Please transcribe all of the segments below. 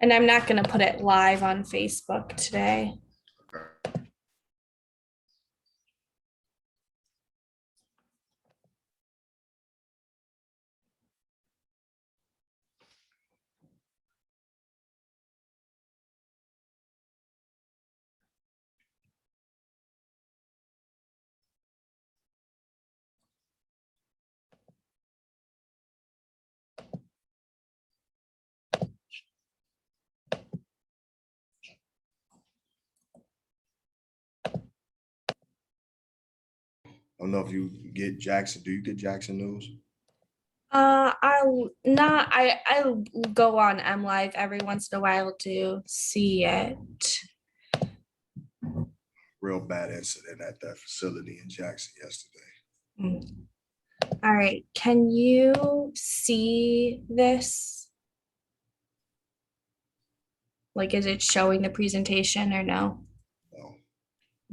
And I'm not going to put it live on Facebook today. I don't know if you get Jackson. Do you get Jackson News? I'll not. I'll go on M Live every once in a while to see it. Real bad incident at that facility in Jackson yesterday. Mm. All right. Can you see this? Like, is it showing the presentation or no? No.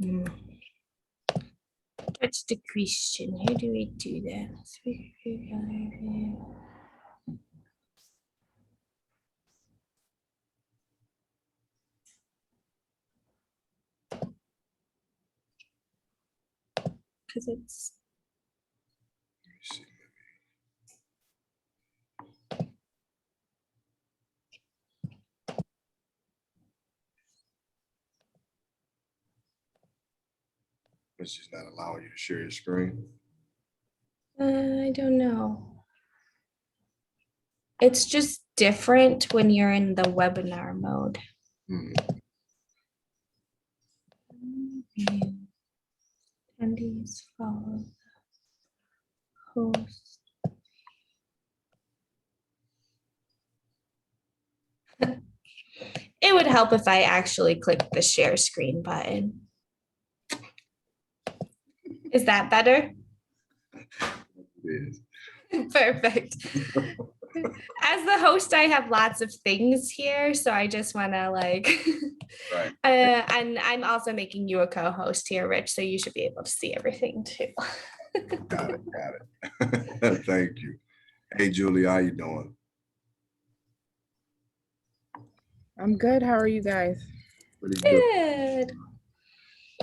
Mm. What's the question? How do we do that? Because it's Let me see. It's just not allowing you to share your screen. I don't know. It's just different when you're in the webinar mode. Attendees follow the host. It would help if I actually clicked the share screen button. Is that better? It is. Perfect. As the host, I have lots of things here, so I just want to like, Right. and I'm also making you a co-host here, Rich, so you should be able to see everything too. Got it. Got it. Thank you. Hey, Julie, how you doing? I'm good. How are you guys? Pretty good. Good.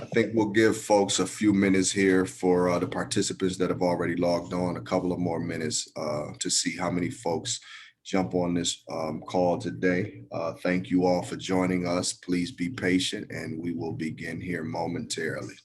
I think we'll give folks a few minutes here for the participants that have already logged on, a couple of more minutes to see how many folks jump on this call today. Thank you all for joining us. Please be patient and we will begin here momentarily.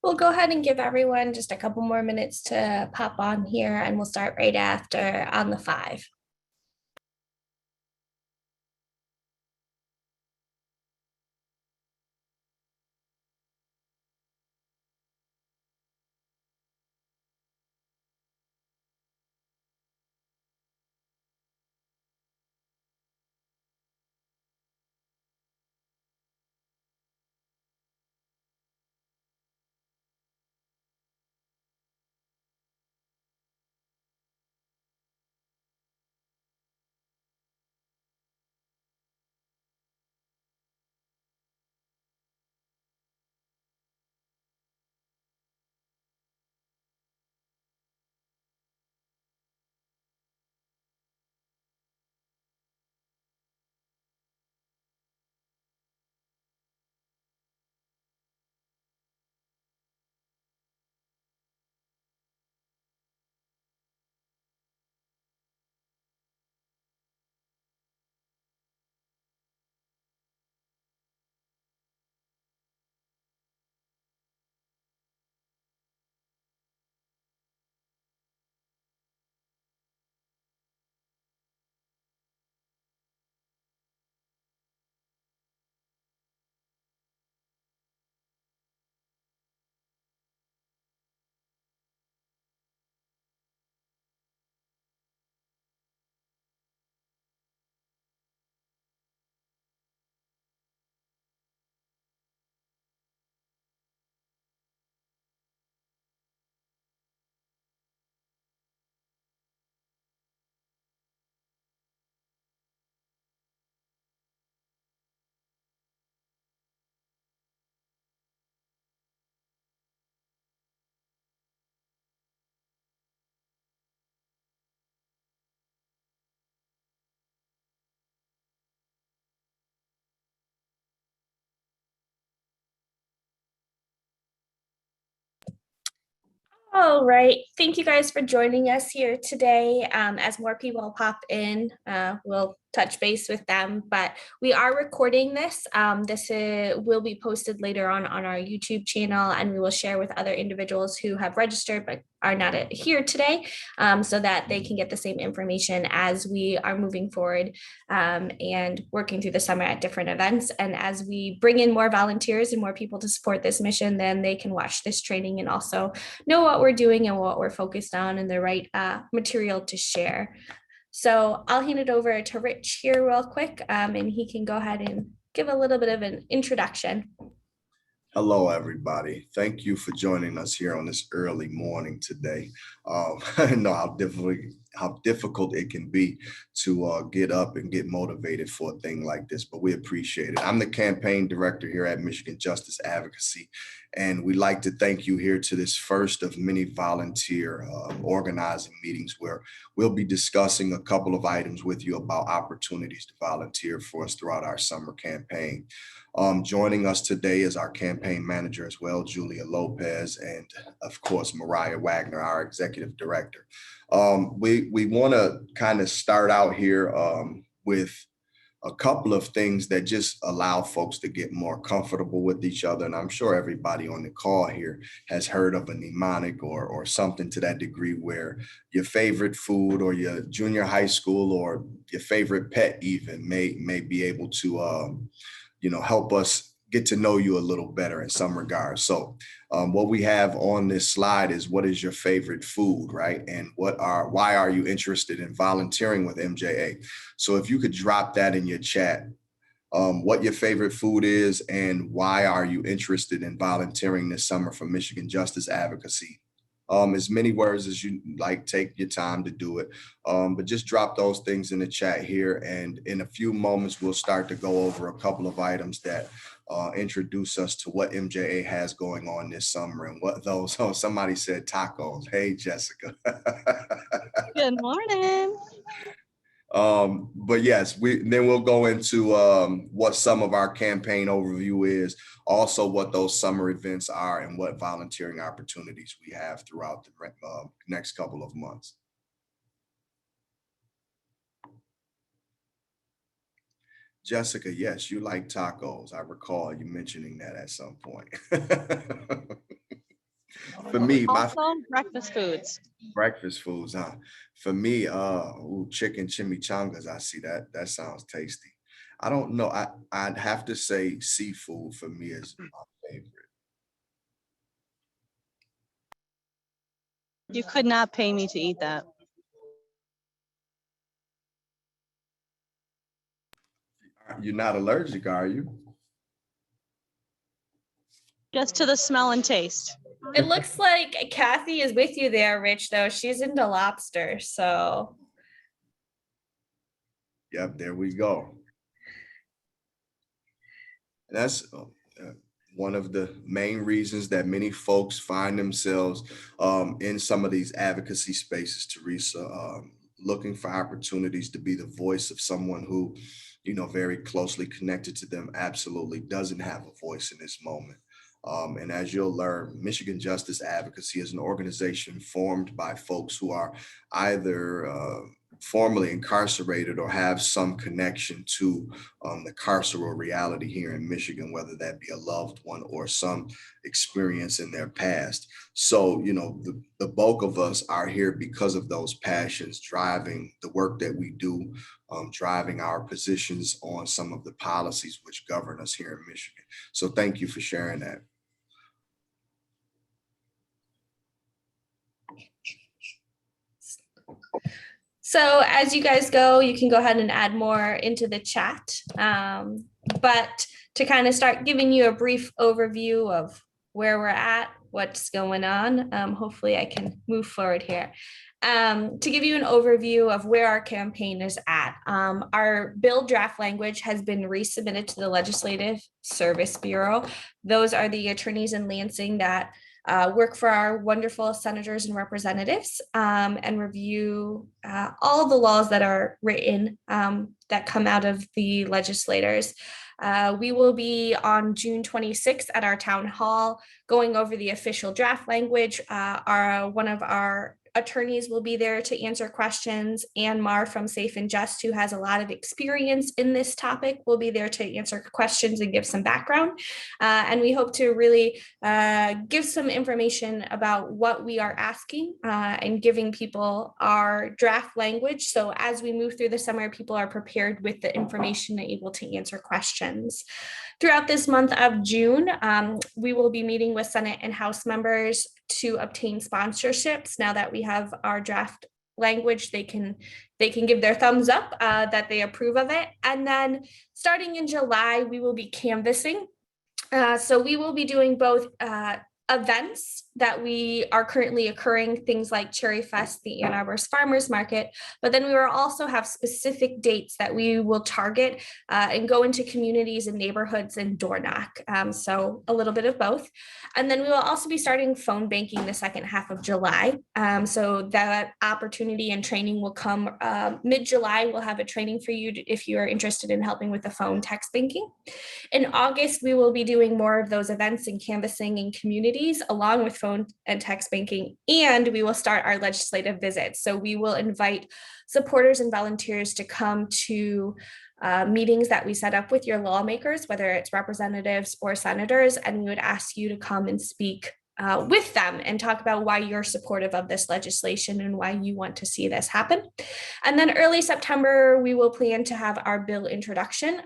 We'll go ahead and give everyone just a couple more minutes to pop on here, and we'll start right after on the 5. All right. Thank you guys for joining us here today. As more people pop in, we'll touch base with them. But we are recording this. Will be posted later on our YouTube channel, and we will share with other individuals who have registered but are not here today, so that they can get the same information as we are moving forward and working through the summer at different events. And as we bring in more volunteers and more people to support this mission, then they can watch this training and also know what we're doing and what we're focused on and the right material to share. So I'll hand it over to Rich here real quick, and he can go ahead and give a little bit of an introduction. Hello, everybody. Thank you for joining us here on this early morning today. I know how difficult it can be to get up and get motivated for a thing like this, but we appreciate it. I'm the campaign director here at Michigan Justice Advocacy, and we'd like to thank you here to this first of many volunteer organizing meetings where we'll be discussing a couple of items with you about opportunities to volunteer for us throughout our summer campaign. Joining us today is our campaign manager as well, Julia Lopez, and of course, Mariah Wagner, our executive director. We want to kind of start out here with a couple of things that just allow folks to get more comfortable with each other. And I'm sure everybody on the call here has heard of a mnemonic or something to that degree where your favorite food or your junior high school or your favorite pet even may be able to help us get to know you a little better in some regards. So what we have on this slide is what is your favorite food, right? And why are you interested in volunteering with MJA? So if you could drop that in your chat, what your favorite food is and why are you interested in volunteering this summer for Michigan Justice Advocacy. As many words as you like, take your time to do it. But just drop those things in the chat here. And in a few moments, we'll start to go over a couple of items that introduce us to what MJA has going on this summer and what those, somebody said tacos. Hey, Jessica. Good morning. But yes, then we'll go into what some of our campaign overview is, also what those summer events are and what volunteering opportunities we have throughout the next couple of months. Jessica, yes, you like tacos. I recall you mentioning that at some point. For me, my Also, breakfast foods. breakfast foods, huh? For me, chicken chimichangas. I see that. That sounds tasty. I don't know. I'd have to say seafood for me is my favorite. You could not pay me to eat that. You're not allergic, are you? Just to the smell and taste. It looks like Kathy is with you there, Rich, though. She's into lobster, so. Yep, there we go. That's one of the main reasons that many folks find themselves in some of these advocacy spaces, Teresa, looking for opportunities to be the voice of someone who, very closely connected to them, absolutely doesn't have a voice in this moment. And as you'll learn, Michigan Justice Advocacy is an organization formed by folks who are either formerly incarcerated or have some connection to the carceral reality here in Michigan, whether that be a loved one or some experience in their past. So, the bulk of us are here because of those passions driving the work that we do, driving our positions on some of the policies which govern us here in Michigan. So thank you for sharing that. So as you guys go, you can go ahead and add more into the chat. But to kind of start giving you a brief overview of where we're at, what's going on, hopefully I can move forward here. To give you an overview of where our campaign is at, our bill draft language has been resubmitted to the Legislative Service Bureau. Those are the attorneys in Lansing that work for our wonderful senators and representatives, and review all the laws that are written that come out of the legislators. We will be on June 26th at our town hall going over the official draft language. One of our attorneys will be there to answer questions. Ann Marr from Safe and Just, who has a lot of experience in this topic, will be there to answer questions and give some background. And we hope to really give some information about what we are asking and giving people our draft language. So as we move through the summer, people are prepared with the information and able to answer questions. Throughout this month of June, we will be meeting with Senate and House members to obtain sponsorships. Now that we have our draft language, they can give their thumbs up that they approve of it. And then starting in July, we will be canvassing. So we will be doing both events that we are currently occurring, things like Cherry Fest, the Ann Arbor's Farmers Market, but then we will also have specific dates that we will target and go into communities and neighborhoods and door knock. So a little bit of both. And then we will also be starting phone banking the second half of July. So that opportunity and training will come mid-July. We'll have a training for you if you are interested in helping with the phone text banking. In August, we will be doing more of those events and canvassing in communities along with phone and text banking, and we will start our legislative visits. So we will invite supporters and volunteers to come to meetings that we set up with your lawmakers, whether it's representatives or senators, and we would ask you to come and speak with them and talk about why you're supportive of this legislation and why you want to see this happen. And then early September, we will plan to have our bill introduction.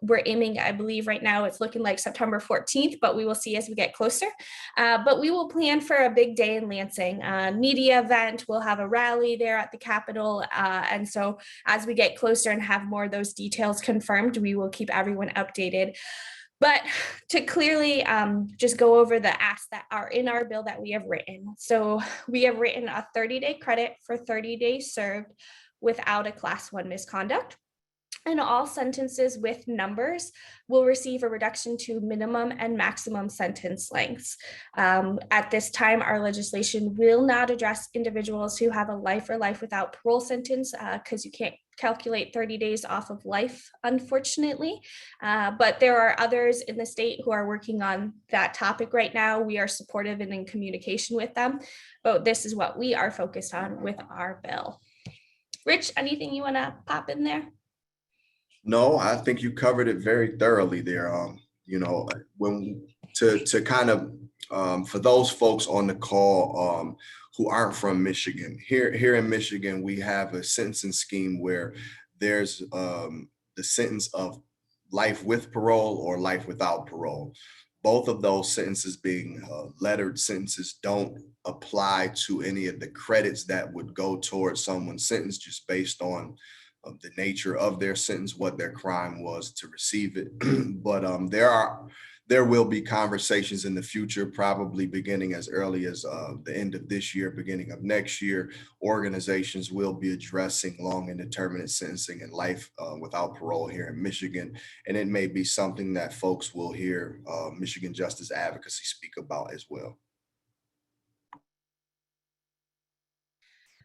We're aiming, I believe right now it's looking like September 14th, but we will see as we get closer. But we will plan for a big day in Lansing, media event. We'll have a rally there at the Capitol. And so as we get closer and have more of those details confirmed, we will keep everyone updated. But to clearly just go over the asks that are in our bill that we have written. So we have written a 30-day credit for 30 days served without a class 1 misconduct. And all sentences with numbers will receive a reduction to minimum and maximum sentence lengths. At this time, our legislation will not address individuals who have a life or life without parole sentence because you can't calculate 30 days off of life, unfortunately. But there are others in the state who are working on that topic right now. We are supportive and in communication with them, but this is what we are focused on with our bill. Rich, anything you want to pop in there? No, I think you covered it very thoroughly there. When to kind of For those folks on the call who aren't from Michigan, here in Michigan, we have a sentencing scheme where there's the sentence of life with parole or life without parole. Both of those sentences being lettered sentences don't apply to any of the credits that would go towards someone's sentence just based on the nature of their sentence, what their crime was to receive it. But there will be conversations in the future, probably beginning as early as the end of this year, beginning of next year. Organizations will be addressing long and indeterminate sentencing and life without parole here in Michigan. And it may be something that folks will hear Michigan Justice Advocacy speak about as well.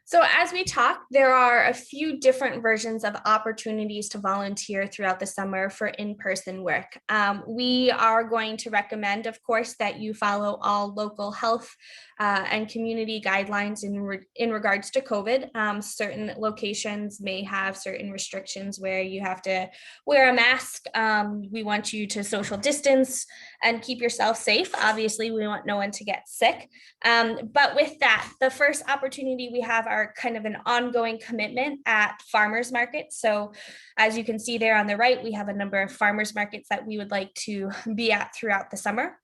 So as we talk, there are a few different versions of opportunities to volunteer throughout the summer for in-person work. We are going to recommend, of course, that you follow all local health and community guidelines in regards to COVID. Certain locations may have certain restrictions where you have to wear a mask. We want you to social distance and keep yourself safe. Obviously, we want no one to get sick. But with that, the first opportunity we have are kind of an ongoing commitment at farmers markets. So as you can see there on the right, we have a number of farmers markets that we would like to be at throughout the summer.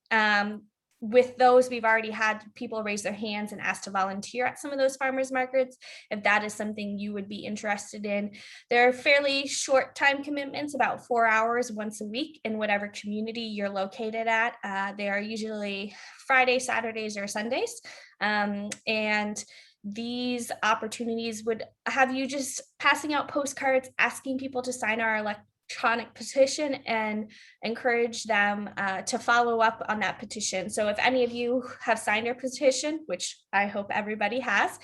With those, we've already had people raise their hands and ask to volunteer at some of those farmers markets. If that is something you would be interested in, they're fairly short time commitments, about 4 hours once a week in whatever community you're located at. They are usually Fridays, Saturdays, or Sundays. And these opportunities would have you just passing out postcards, asking people to sign our electronic petition and encourage them to follow up on that petition. So if any of you have signed our petition, which I hope everybody has,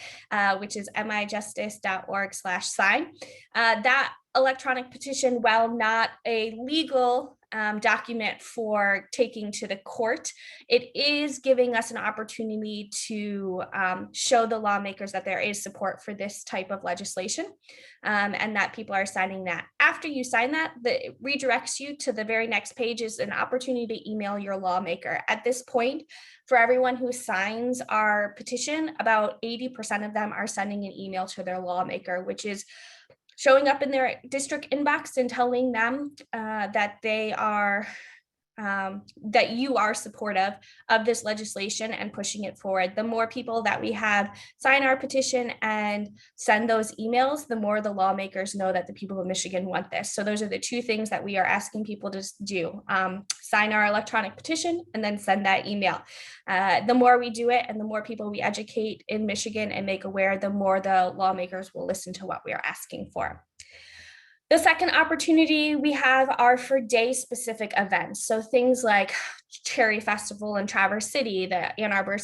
which is mijustice.org/sign, that electronic petition, while not a legal document for taking to the court, it is giving us an opportunity to show the lawmakers that there is support for this type of legislation and that people are signing that. After you sign that, it redirects you to the very next page is an opportunity to email your lawmaker. At this point, for everyone who signs our petition, about 80% of them are sending an email to their lawmaker, which is showing up in their district inbox and telling them that they are that you are supportive of this legislation and pushing it forward. The more people that we have sign our petition and send those emails, the more the lawmakers know that the people of Michigan want this. So those are the two things that we are asking people to do. Sign our electronic petition and then send that email. The more we do it and the more people we educate in Michigan and make aware, the more the lawmakers will listen to what we are asking for. The second opportunity we have are for day-specific events. So things like Cherry Festival in Traverse City, the Ann Arbor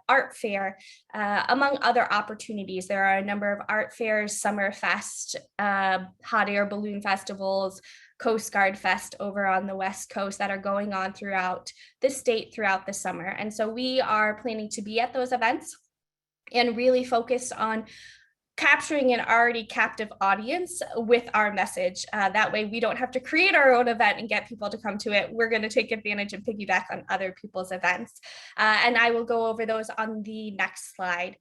Art Fair, among other opportunities. There are a number of art fairs, Summer Fest, hot air balloon festivals, Coast Guard Fest over on the West Coast that are going on throughout the state throughout the summer. And so we are planning to be at those events and really focused on capturing an already captive audience with our message. That way we don't have to create our own event and get people to come to it. We're going to take advantage and piggyback on other people's events. And I will go over those on the next slide.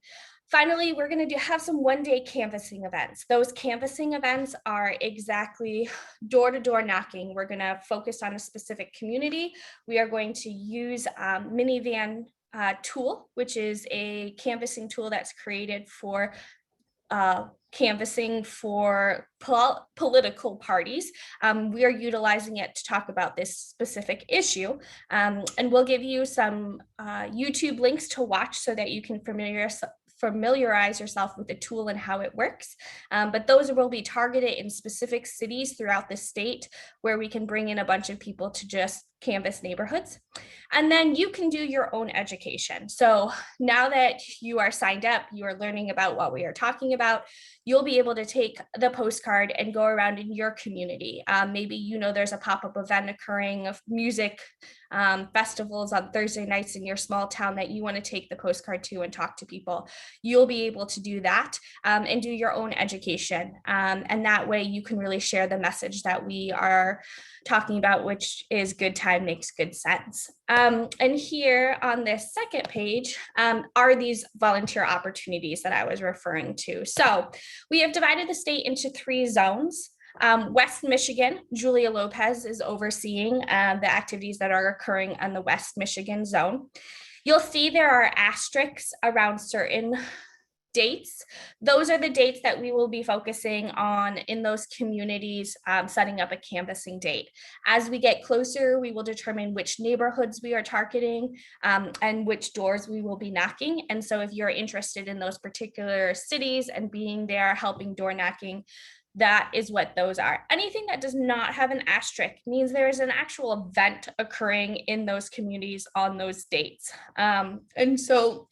Finally, we're going to have some one-day canvassing events. Those canvassing events are exactly door-to-door knocking. We're going to focus on a specific community. We are going to use Minivan tool, which is a canvassing tool that's created for canvassing for political parties. We are utilizing it to talk about this specific issue. And we'll give you some YouTube links to watch so that you can familiarize yourself with the tool and how it works. But those will be targeted in specific cities throughout the state where we can bring in a bunch of people to just canvas neighborhoods. And then you can do your own education. So now that you are signed up, you are learning about what we are talking about, you'll be able to take the postcard and go around in your community. Maybe you know there's a pop-up event occurring of music festivals on Thursday nights in your small town that you want to take the postcard to and talk to people. You'll be able to do that and do your own education. And that way you can really share the message that we are talking about, which is good time time makes good sense. And here on this second page are these volunteer opportunities that I was referring to. So we have divided the state into 3 zones. West Michigan, Julia Lopez is overseeing the activities that are occurring on the West Michigan zone. You'll see there are asterisks around certain dates. Those are the dates that we will be focusing on in those communities, setting up a canvassing date. As we get closer, we will determine which neighborhoods we are targeting and which doors we will be knocking. And so if you're interested in those particular cities and being there, helping door knocking, that is what those are. Anything that does not have an asterisk means there is an actual event occurring in those communities on those dates. And so,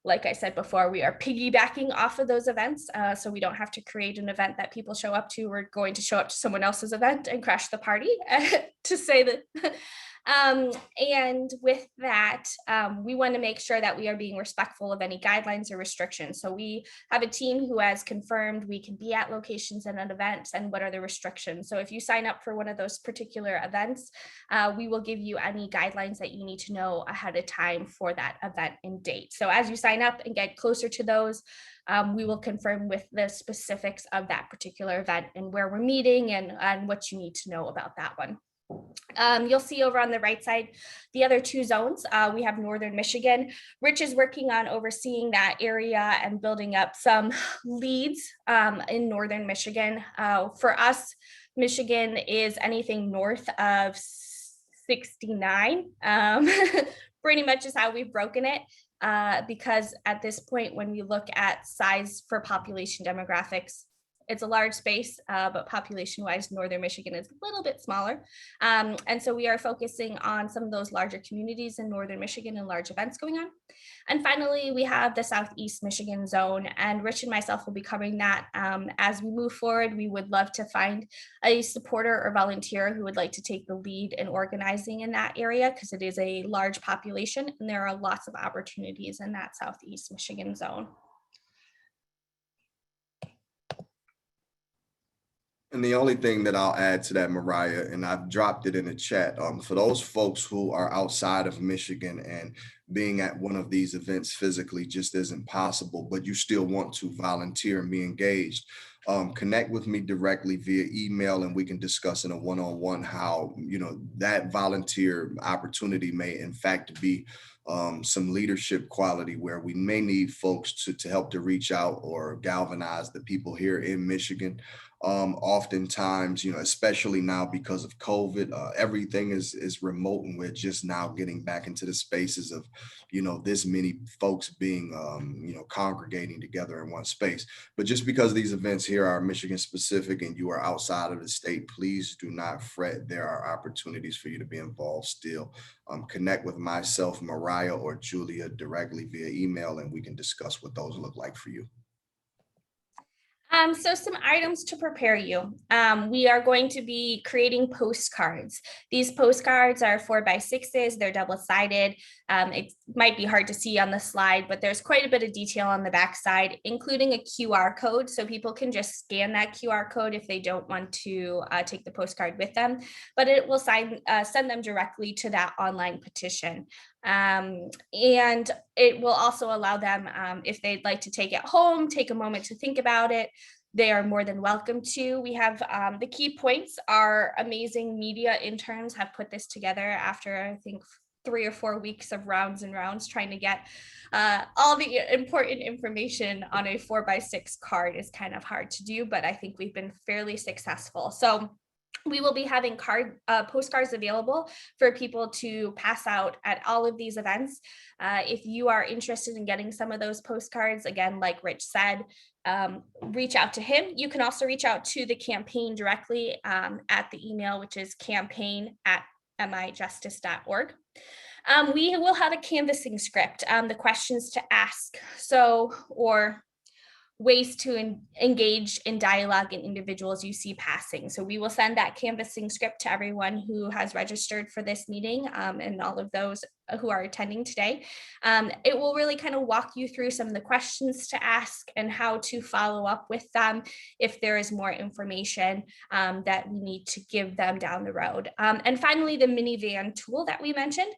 like I said before, we are piggybacking off of those events, so we don't have to create an event that people show up to. We're going to show up to someone else's event and crash the party, to say that. And with that, we want to make sure that we are being respectful of any guidelines or restrictions. So we have a team who has confirmed we can be at locations and at events, and what are the restrictions. So if you sign up for one of those particular events, we will give you any guidelines that you need to know ahead of time for that event and date. So as you sign up and get closer to those, we will confirm with the specifics of that particular event and where we're meeting and what you need to know about that one. You'll see over on the right side, the other 2 zones. We have Northern Michigan. Rich is working on overseeing that area and building up some leads in Northern Michigan. For us, Michigan is anything north of 69. Pretty much is how we've broken it. Because at this point, when we look at size for population demographics, it's a large space, but population-wise, Northern Michigan is a little bit smaller. And so we are focusing on some of those larger communities in Northern Michigan and large events going on. And finally, we have the Southeast Michigan zone, and Rich and myself will be covering that. As we move forward, we would love to find a supporter or volunteer who would like to take the lead in organizing in that area, because it is a large population and there are lots of opportunities in that Southeast Michigan zone. And the only thing that I'll add to that, Mariah, and I've dropped it in the chat, for those folks who are outside of Michigan and being at one of these events physically just isn't possible, but you still want to volunteer and be engaged, connect with me directly via email, and we can discuss in a one-on-one how, that volunteer opportunity may in fact be some leadership quality where we may need folks to help to reach out or galvanize the people here in Michigan. Oftentimes, especially now because of COVID, everything is remote, and we're just now getting back into the spaces of, this many folks being, congregating together in one space. But just because these events here are Michigan specific and you are outside of the state, please do not fret. There are opportunities for you to be involved still. Connect with myself, Mariah, or Julia directly via email, and we can discuss what those look like for you. So some items to prepare you. We are going to be creating postcards. These postcards are 4x6s. They're double-sided. It might be hard to see on the slide, but there's quite a bit of detail on the back side, including a QR code. So people can just scan that QR code if they don't want to take the postcard with them, but it will send them directly to that online petition. And it will also allow them, if they'd like to take it home, take a moment to think about it, they are more than welcome to. We have the key points. Our amazing media interns have put this together after, I think, 3 or 4 weeks of rounds and rounds trying to get all the important information on a 4x6 card. Is kind of hard to do, but I think we've been fairly successful. So we will be having postcards available for people to pass out at all of these events. If you are interested in getting some of those postcards, again, like Rich said, reach out to him. You can also reach out to the campaign directly at the email, which is campaign@mijustice.org. We will have a canvassing script, the questions to ask, or ways to engage in dialogue in individuals you see passing. So we will send that canvassing script to everyone who has registered for this meeting, and all of those who are attending today. It will really kind of walk you through some of the questions to ask and how to follow up with them if there is more information that we need to give them down the road. And finally, the minivan tool that we mentioned.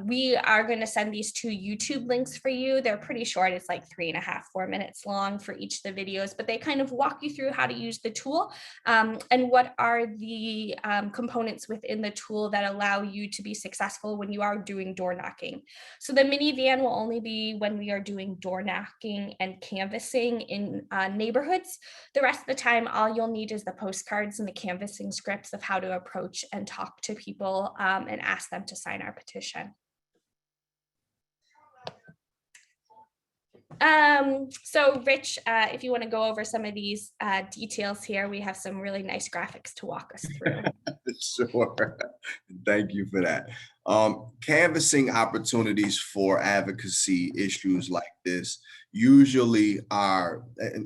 We are going to send these 2 YouTube links for you. They're pretty short. It's like 3.5, 4 minutes long for each of the videos, but they kind of walk you through how to use the tool and what are the components within the tool that allow you to be successful when you are doing door knocking. So the minivan will only be when we are doing door knocking and canvassing in neighborhoods. The rest of the time, all you'll need is the postcards and the canvassing scripts of how to approach and talk to people and ask them to sign our petition. So Rich, if you want to go over some of these details here, we have some really nice graphics to walk us through. Sure. Thank you for that. Canvassing opportunities for advocacy issues like this usually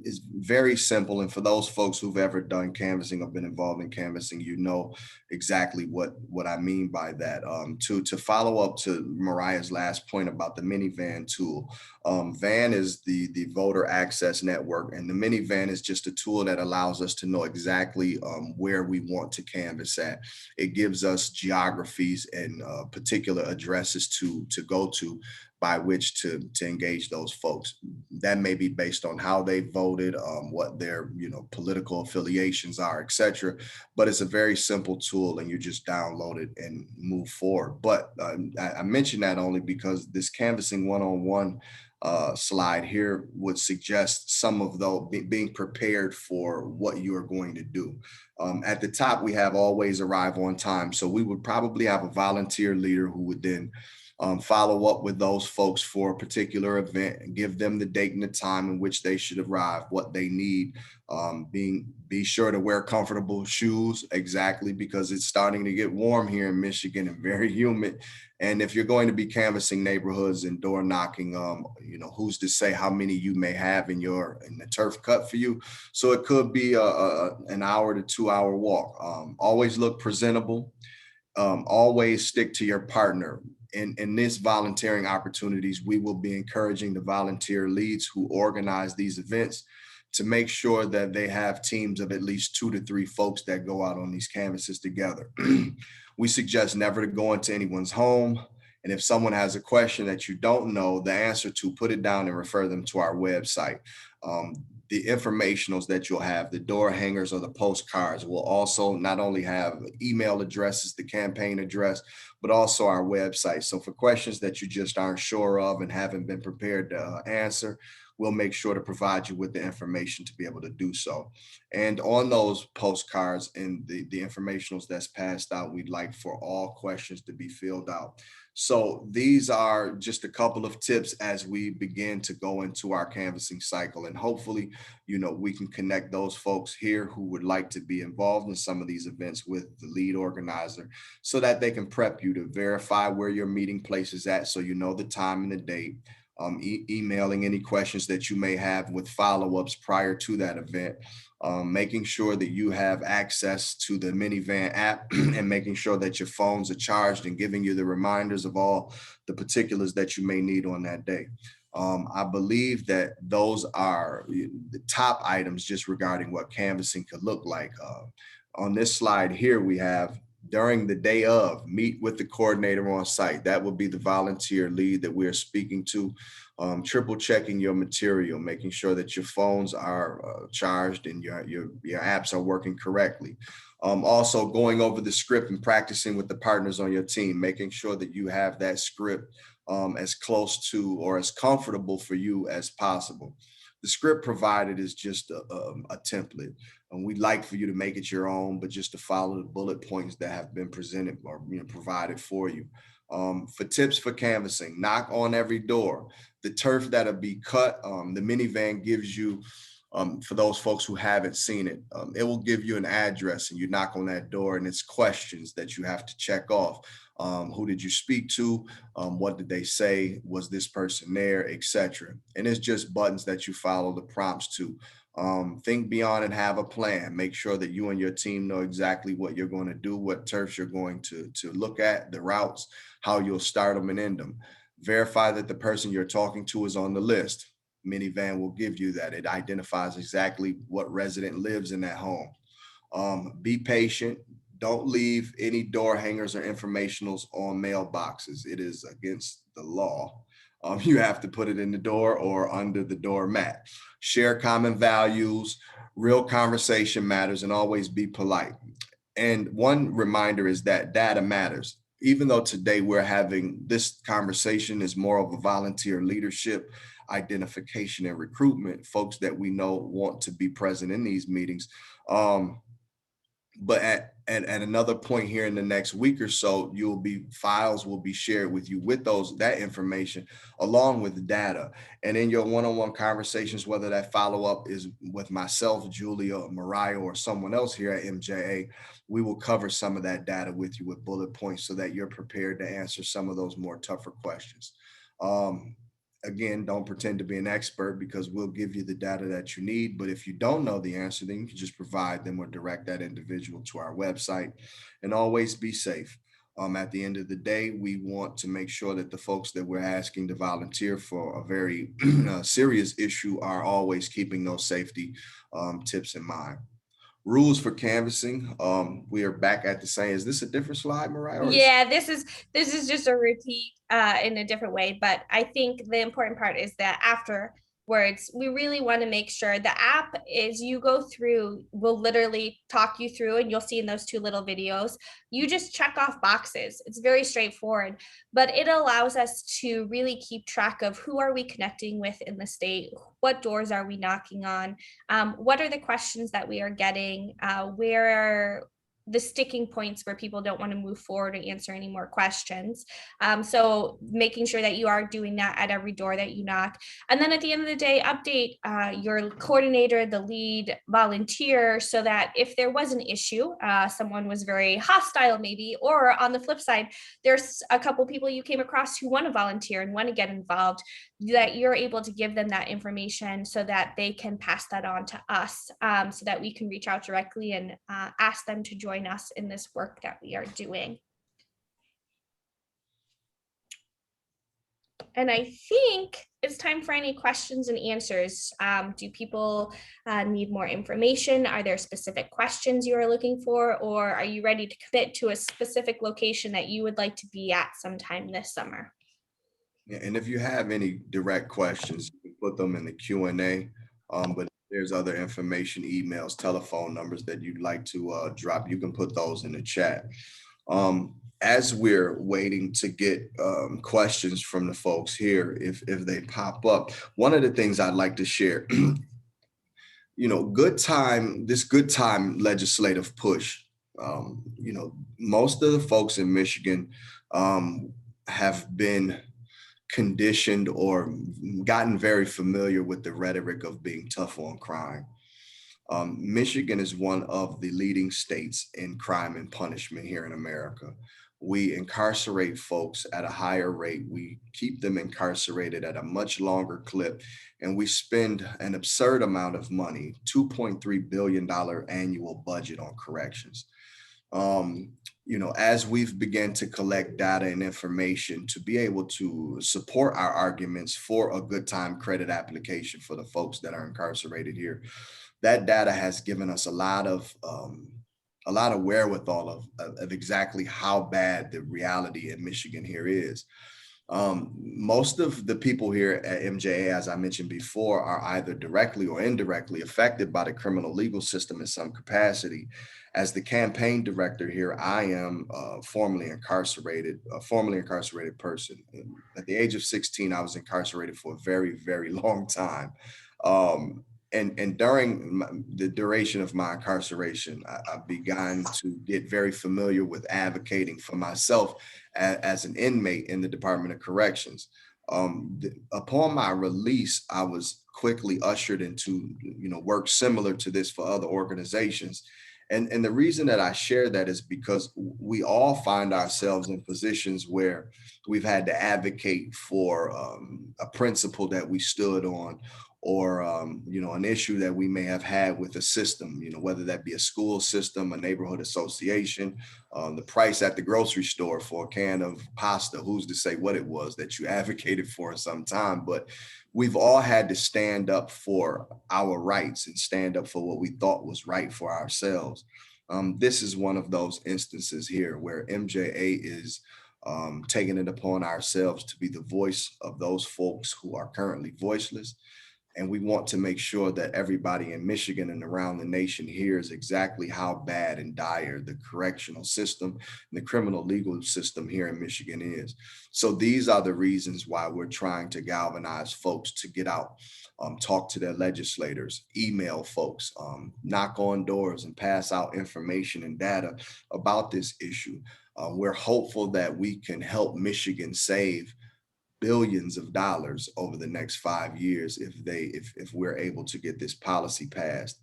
is very simple. And for those folks who've ever done canvassing or been involved in canvassing, you know exactly what I mean by that. To follow up to Mariah's last point about the minivan tool, VAN is the voter access network, and the minivan is just a tool that allows us to know exactly where we want to canvass at. It gives us geographies and particular addresses to go to by which to engage those folks. That may be based on how they voted, what their political affiliations are, etc. But it's a very simple tool, and you just download it and move forward. But I mention that only because this canvassing one-on-one slide here would suggest some of those being prepared for what you are going to do. At the top, we have always arrive on time. So we would probably have a volunteer leader who would then follow up with those folks for a particular event and give them the date and the time in which they should arrive, what they need. Be sure to wear comfortable shoes, exactly, because it's starting to get warm here in Michigan and very humid. And if you're going to be canvassing neighborhoods and door knocking, who's to say how many you may have in the turf cut for you. So it could be an hour to 2 hour walk. Always look presentable. Always stick to your partner. In this volunteering opportunities, we will be encouraging the volunteer leads who organize these events to make sure that they have teams of at least 2 to 3 folks that go out on these canvases together. We suggest never to go into anyone's home. And if someone has a question that you don't know the answer to, put it down and refer them to our website. The informationals that you'll have, the door hangers or the postcards, will also not only have email addresses, the campaign address, but also our website. So for questions that you just aren't sure of and haven't been prepared to answer, we'll make sure to provide you with the information to be able to do so. And on those postcards and the informationals that's passed out, we'd like for all questions to be filled out. So these are just a couple of tips as we begin to go into our canvassing cycle. And hopefully, we can connect those folks here who would like to be involved in some of these events with the lead organizer so that they can prep you to verify where your meeting place is at, so you know the time and the date. Emailing any questions that you may have with follow-ups prior to that event, making sure that you have access to the minivan app and making sure that your phones are charged and giving you the reminders of all the particulars that you may need on that day. I believe that those are the top items just regarding what canvassing could look like. On this slide here, we have during the day of, meet with the coordinator on site. That would be the volunteer lead that we're speaking to. Triple checking your material, making sure that your phones are charged and your apps are working correctly. Also going over the script and practicing with the partners on your team, making sure that you have that script as close to or as comfortable for you as possible. The script provided is just a template, and we'd like for you to make it your own, but just to follow the bullet points that have been presented or provided for you. For tips for canvassing, knock on every door. The turf that'll be cut, the minivan gives you For those folks who haven't seen it, it will give you an address and you knock on that door and it's questions that you have to check off. Who did you speak to? What did they say? Was this person there, etc. And it's just buttons that you follow the prompts to. Think beyond and have a plan. Make sure that you and your team know exactly what you're going to do, what turfs you're going to look at, the routes, how you'll start them and end them. Verify that the person you're talking to is on the list. Minivan will give you that. It identifies exactly what resident lives in that home. Be patient. Don't leave any door hangers or informationals on mailboxes. It is against the law. You have to put it in the door or under the doormat. Share common values. Real conversation matters, and always be polite. And one reminder is that data matters. Even though today we're having this conversation is more of a volunteer leadership, identification, and recruitment, folks that we know want to be present in these meetings. But at another point here in the next week or so, files will be shared with you with that information along with data. And in your one-on-one conversations, whether that follow-up is with myself, Julia, Mariah, or someone else here at MJA, we will cover some of that data with you with bullet points so that you're prepared to answer some of those more tougher questions. Again, don't pretend to be an expert because we'll give you the data that you need. But if you don't know the answer, then you can just provide them or direct that individual to our website. And always be safe. At the end of the day, we want to make sure that the folks that we're asking to volunteer for a very serious issue are always keeping those safety tips in mind. Rules for canvassing. We are back at the same. Is this a different slide, Mariah? Yeah, this is just a repeat in a different way, but I think the important part is that afterwards, we really want to make sure the app is you go through, will literally talk you through, and you'll see in those two little videos, you just check off boxes. It's very straightforward, but it allows us to really keep track of who are we connecting with in the state, what doors are we knocking on, what are the questions that we are getting, where are the sticking points where people don't want to move forward and answer any more questions. So making sure that you are doing that at every door that you knock. And then at the end of the day, update your coordinator, the lead volunteer, so that if there was an issue, someone was very hostile maybe, or on the flip side, there's a couple people you came across who want to volunteer and want to get involved, that you're able to give them that information so that they can pass that on to us, so that we can reach out directly and ask them to join us in this work that we are doing. And I think it's time for any questions and answers. Do people need more information? Are there specific questions you are looking for, or are you ready to commit to a specific location that you would like to be at sometime this summer? Yeah, and if you have any direct questions, you can put them in the Q&A. But there's other information, emails, telephone numbers that you'd like to drop, you can put those in the chat. As we're waiting to get questions from the folks here, if they pop up, one of the things I'd like to share, this good time legislative push. Most of the folks in Michigan have been conditioned or gotten very familiar with the rhetoric of being tough on crime. Michigan is one of the leading states in crime and punishment here in America. We incarcerate folks at a higher rate. We keep them incarcerated at a much longer clip, and we spend an absurd amount of money, $2.3 billion annual budget on corrections. As we've begun to collect data and information to be able to support our arguments for a good time credit application for the folks that are incarcerated here, that data has given us a lot of wherewithal of exactly how bad the reality in Michigan here is. Most of the people here at MJA, as I mentioned before, are either directly or indirectly affected by the criminal legal system in some capacity. As the campaign director here, I am a formerly incarcerated person. At the age of 16, I was incarcerated for a very, very long time. And during the duration of my incarceration, I've begun to get very familiar with advocating for myself as an inmate in the Department of Corrections. Upon my release, I was quickly ushered into, work similar to this for other organizations. And the reason that I share that is because we all find ourselves in positions where we've had to advocate for a principle that we stood on, or an issue that we may have had with a system, whether that be a school system, a neighborhood association, the price at the grocery store for a can of pasta. Who's to say what it was that you advocated for in some time? But we've all had to stand up for our rights and stand up for what we thought was right for ourselves. This is one of those instances here where MJA is taking it upon ourselves to be the voice of those folks who are currently voiceless. And we want to make sure that everybody in Michigan and around the nation hears exactly how bad and dire the correctional system and the criminal legal system here in Michigan is. So these are the reasons why we're trying to galvanize folks to get out, talk to their legislators, email folks, knock on doors and pass out information and data about this issue. We're hopeful that we can help Michigan save billions of dollars over the next 5 years if we're able to get this policy passed.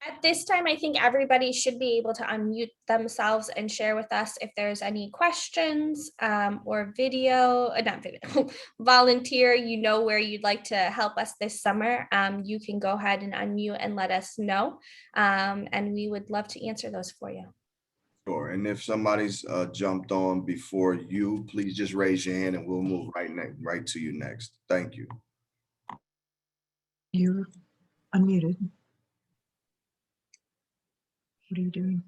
At this time, I think everybody should be able to unmute themselves and share with us if there's any questions or not video, volunteer, where you'd like to help us this summer. You can go ahead and unmute and let us know. And we would love to answer those for you. Sure. And if somebody's jumped on before you, please just raise your hand and we'll move right to you next. Thank you. You're unmuted. What are you doing?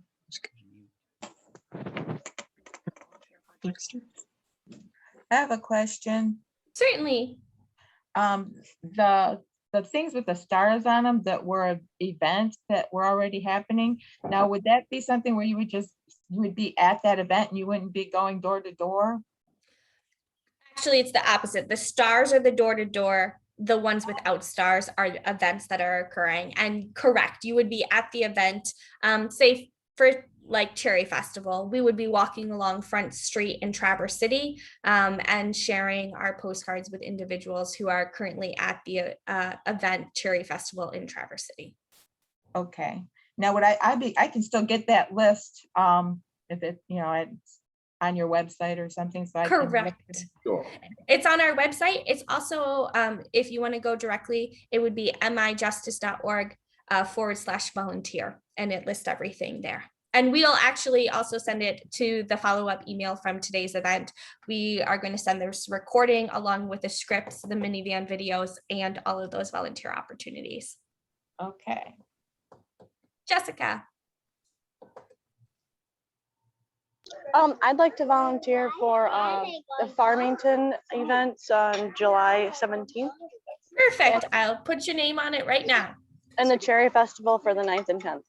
Dexter? I have a question. Certainly. The things with the stars on them that were events that were already happening. Now, would that be something where you would be at that event and you wouldn't be going door to door? Actually, it's the opposite. The stars are the door to door. The ones without stars are events that are occurring. And correct, you would be at the event, say for like Cherry Festival, we would be walking along Front Street in Traverse City and sharing our postcards with individuals who are currently at the event Cherry Festival in Traverse City. Okay. Now, would I can still get that list if it, it's on your website or something? So Correct. Sure. It's on our website. It's also, if you want to go directly, it would be mijustice.org /volunteer, and it lists everything there. And we'll actually also send it to the follow-up email from today's event. We are going to send this recording along with the scripts, the minivan videos, and all of those volunteer opportunities. Okay. Jessica. I'd like to volunteer for the Farmington events on July 17th Perfect. I'll put your name on it right now. and the Cherry Festival for the 9th and 10th.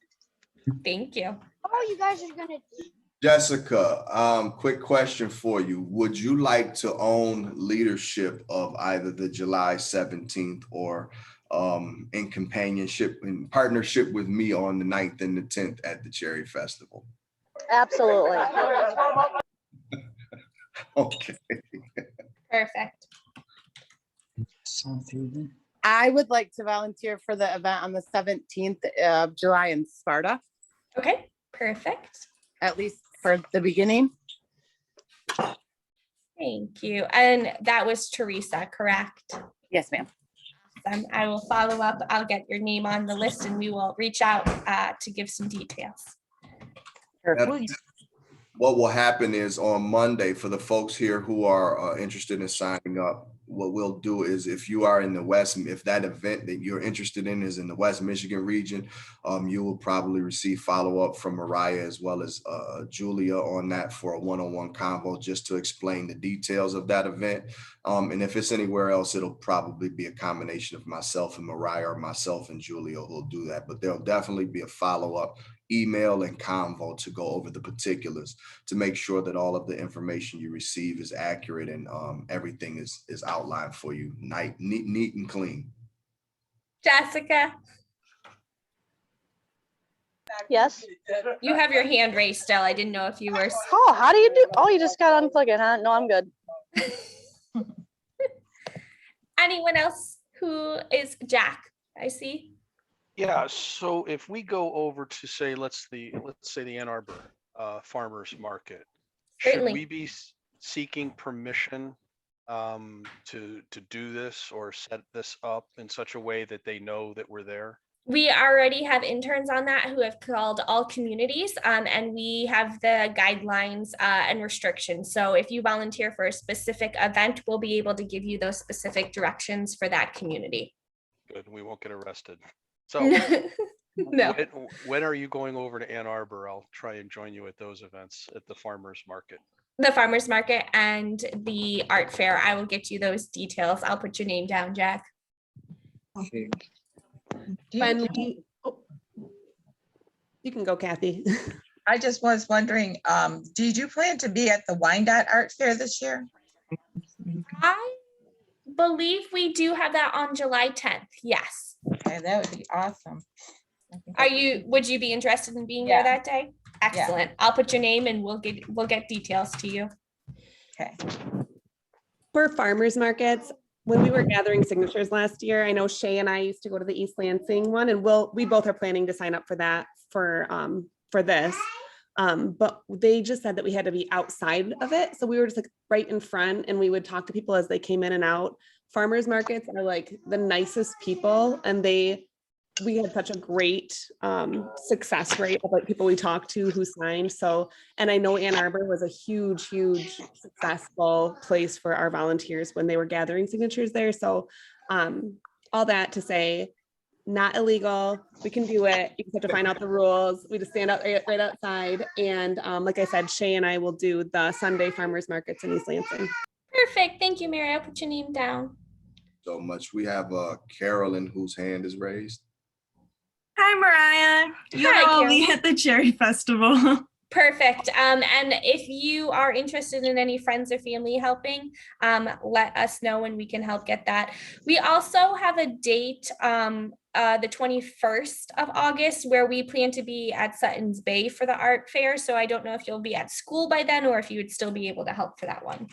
Thank you. Oh, you guys are gonna. Jessica, quick question for you. Would you like to own leadership of either the July 17th or in partnership with me on the 9th and the 10th at the Cherry Festival? Absolutely. Okay. Perfect. I would like to volunteer for the event on the 17th of July in Sparta, Okay, perfect. at least for the beginning. Thank you. And that was Teresa, correct? Yes, ma'am. I will follow up. I'll get your name on the list and we will reach out to give some details. Perfect. What will happen is on Monday, for the folks here who are interested in signing up, what we'll do is if you are in the West, if that event that you're interested in is in the West Michigan region, you will probably receive follow-up from Mariah as well as Julia on that for a one-on-one convo just to explain the details of that event. And if it's anywhere else, it'll probably be a combination of myself and Mariah or myself and Julia who'll do that. But there'll definitely be a follow-up email and convo to go over the particulars to make sure that all of the information you receive is accurate and everything is outlined for you, neat and clean. Jessica, Yes. you have your hand raised still. I didn't know if you were. Oh, how do you do? Oh, you just got unplugged it, huh? No, I'm good. Anyone else who is Jack? I see. Yeah, so if we go over to say, let's say the Ann Arbor Farmers Market, should Certainly. we be seeking permission to do this or set this up in such a way that they know that we're there? We already have interns on that who have called all communities, and we have the guidelines and restrictions. So if you volunteer for a specific event, we'll be able to give you those specific directions for that community. Good, we won't get arrested. So No, when are you going over to Ann Arbor? I'll try and join you at those events at the farmers market. the farmers market and the art fair. I will get you those details. I'll put your name down, Jack. Do you- Finally, oh, you can go, Kathy. I just was wondering, did you plan to be at the Wyandotte Art Fair this year? I believe we do have that on July 10th. Yes. Okay, that would be awesome. Would you be interested in being Yeah. there that day? Excellent. I'll put your name and we'll get details to you. Okay. For farmers markets, when we were gathering signatures last year, I know Shay and I used to go to the East Lansing one, and we both are planning to sign up for that for this. But they just said that we had to be outside of it. So we were just like right in front, and we would talk to people as they came in and out. Farmers markets are like the nicest people, and we had such a great success rate of like people we talked to who signed. So, and I know Ann Arbor was a huge successful place for our volunteers when they were gathering signatures there. So all that to say, not illegal. We can do it. You just have to find out the rules. We just stand up right outside. And like I said, Shay and I will do the Sunday farmers markets in East Lansing. Perfect. Thank you, Mary. I'll put your name down. So much. We have Carolyn whose hand is raised. Hi, Mariah. You Hi, will Karen. be at the Cherry Festival. Perfect. And if you are interested in any friends or family helping, let us know and we can help get that. We also have a date, the 21st of August, where we plan to be at Sutton's Bay for the art fair. So I don't know if you'll be at school by then or if you would still be able to help for that one.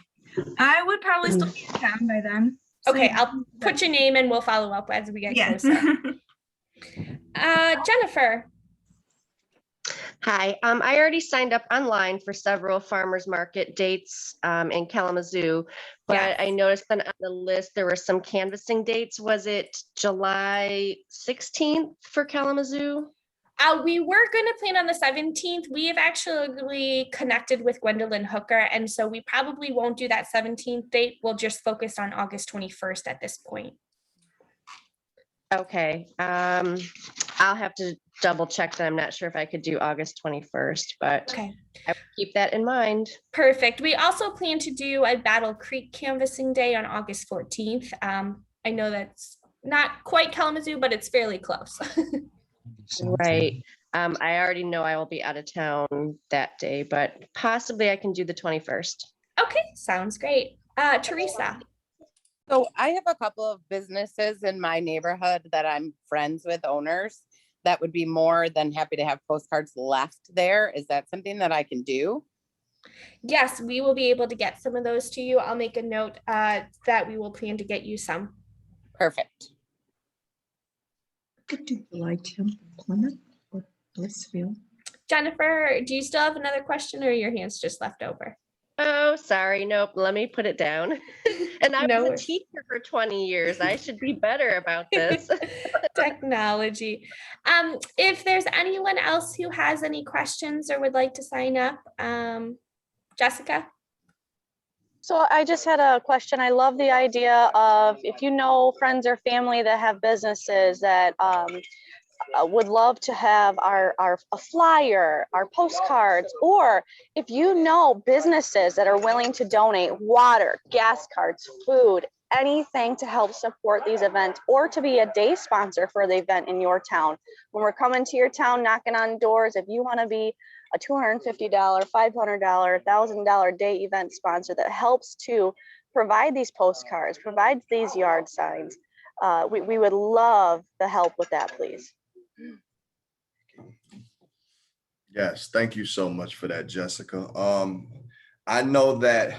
I would probably still be in town by then. So Okay, yeah. I'll put your name and we'll follow up as we get Yes. closer. Jennifer. Hi, I already signed up online for several farmers market dates in Kalamazoo, but Yes. I noticed that on the list there were some canvassing dates. Was it July 16th for Kalamazoo? We were going to plan on the 17th. We have actually connected with Gwendolyn Hooker, and so we probably won't do that 17th date. We'll just focus on August 21st at this point. Okay, I'll have to double check that. I'm not sure if I could do August 21st, but Okay. I will keep that in mind. Perfect. We also plan to do a Battle Creek canvassing day on August 14th. I know that's not quite Kalamazoo, but it's fairly close. Right. I already know I will be out of town that day, but possibly I can do the 21st. Okay, sounds great. Teresa. So I have a couple of businesses in my neighborhood that I'm friends with, owners, that would be more than happy to have postcards left there. Is that something that I can do? Yes, we will be able to get some of those to you. I'll make a note that we will plan to get you some. Perfect. Could do July 10th, Plymouth or Blissfield. Jennifer, do you still have another question or your hands just left over? Oh, sorry. Nope. Let me put it down. And I No was a worries. teacher for 20 years. I should be better about this. Technology. If there's anyone else who has any questions or would like to sign up, Jessica? So I just had a question. I love the idea of if you know friends or family that have businesses that would love to have a flyer, our postcards, or if you know businesses that are willing to donate water, gas cards, food, anything to help support these events or to be a day sponsor for the event in your town. When we're coming to your town, knocking on doors, if you want to be a $250, $500, $1,000 day event sponsor that helps to provide these postcards, provides these yard signs, we would love the help with that, please. Yes, thank you so much for that, Jessica. I know that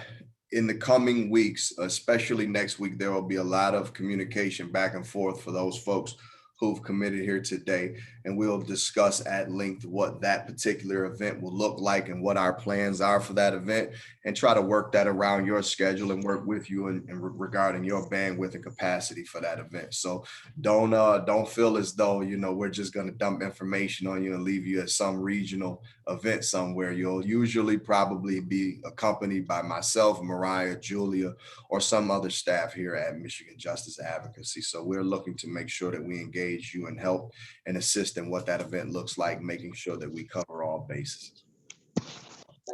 in the coming weeks, especially next week, there will be a lot of communication back and forth for those folks who've committed here today. And we'll discuss at length what that particular event will look like and what our plans are for that event, and try to work that around your schedule and work with you in regarding your bandwidth and capacity for that event. So don't feel as though, we're just going to dump information on you and leave you at some regional event somewhere. You'll usually probably be accompanied by myself, Mariah, Julia, or some other staff here at Michigan Justice Advocacy. So we're looking to make sure that we engage you and help and assist in what that event looks like, making sure that we cover all bases.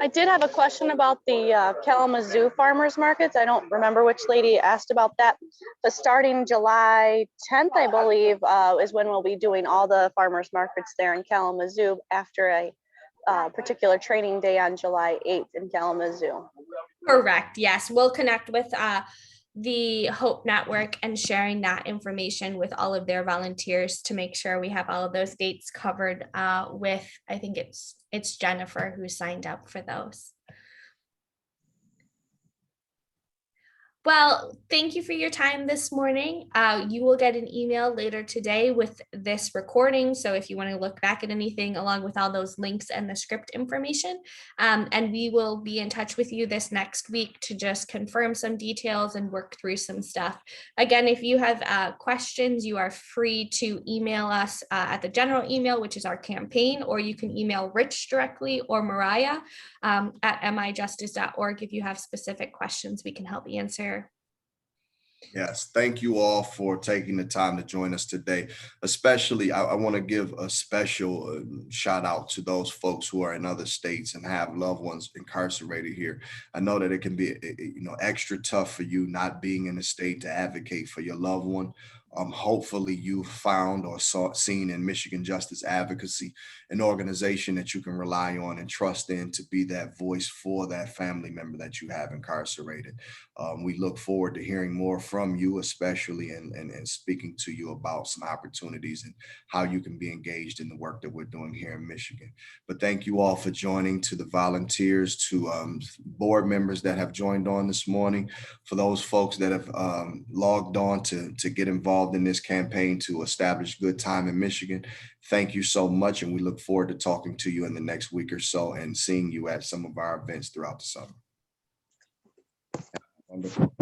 I did have a question about the Kalamazoo farmers markets. I don't remember which lady asked about that, but starting July 10th, I believe, is when we'll be doing all the farmers markets there in Kalamazoo after a particular training day on July 8th in Kalamazoo. Correct. Yes, we'll connect with the Hope Network and sharing that information with all of their volunteers to make sure we have all of those dates covered with, I think it's Jennifer who signed up for those. Well, thank you for your time this morning. You will get an email later today with this recording. So if you want to look back at anything along with all those links and the script information, and we will be in touch with you this next week to just confirm some details and work through some stuff. Again, if you have questions, you are free to email us at the general email, which is our campaign, or you can email Rich directly or Mariah at mijustice.org. If you have specific questions, we can help answer. Yes, thank you all for taking the time to join us today. Especially, I want to give a special shout out to those folks who are in other states and have loved ones incarcerated here. I know that it can be, extra tough for you not being in the state to advocate for your loved one. Hopefully you found or seen in Michigan Justice Advocacy an organization that you can rely on and trust in to be that voice for that family member that you have incarcerated. We look forward to hearing more from you, especially and speaking to you about some opportunities and how you can be engaged in the work that we're doing here in Michigan. But thank you all for joining, to the volunteers, to board members that have joined on this morning, for those folks that have logged on to get involved in this campaign to establish good time in Michigan. Thank you so much. And we look forward to talking to you in the next week or so and seeing you at some of our events throughout the summer. Wonderful.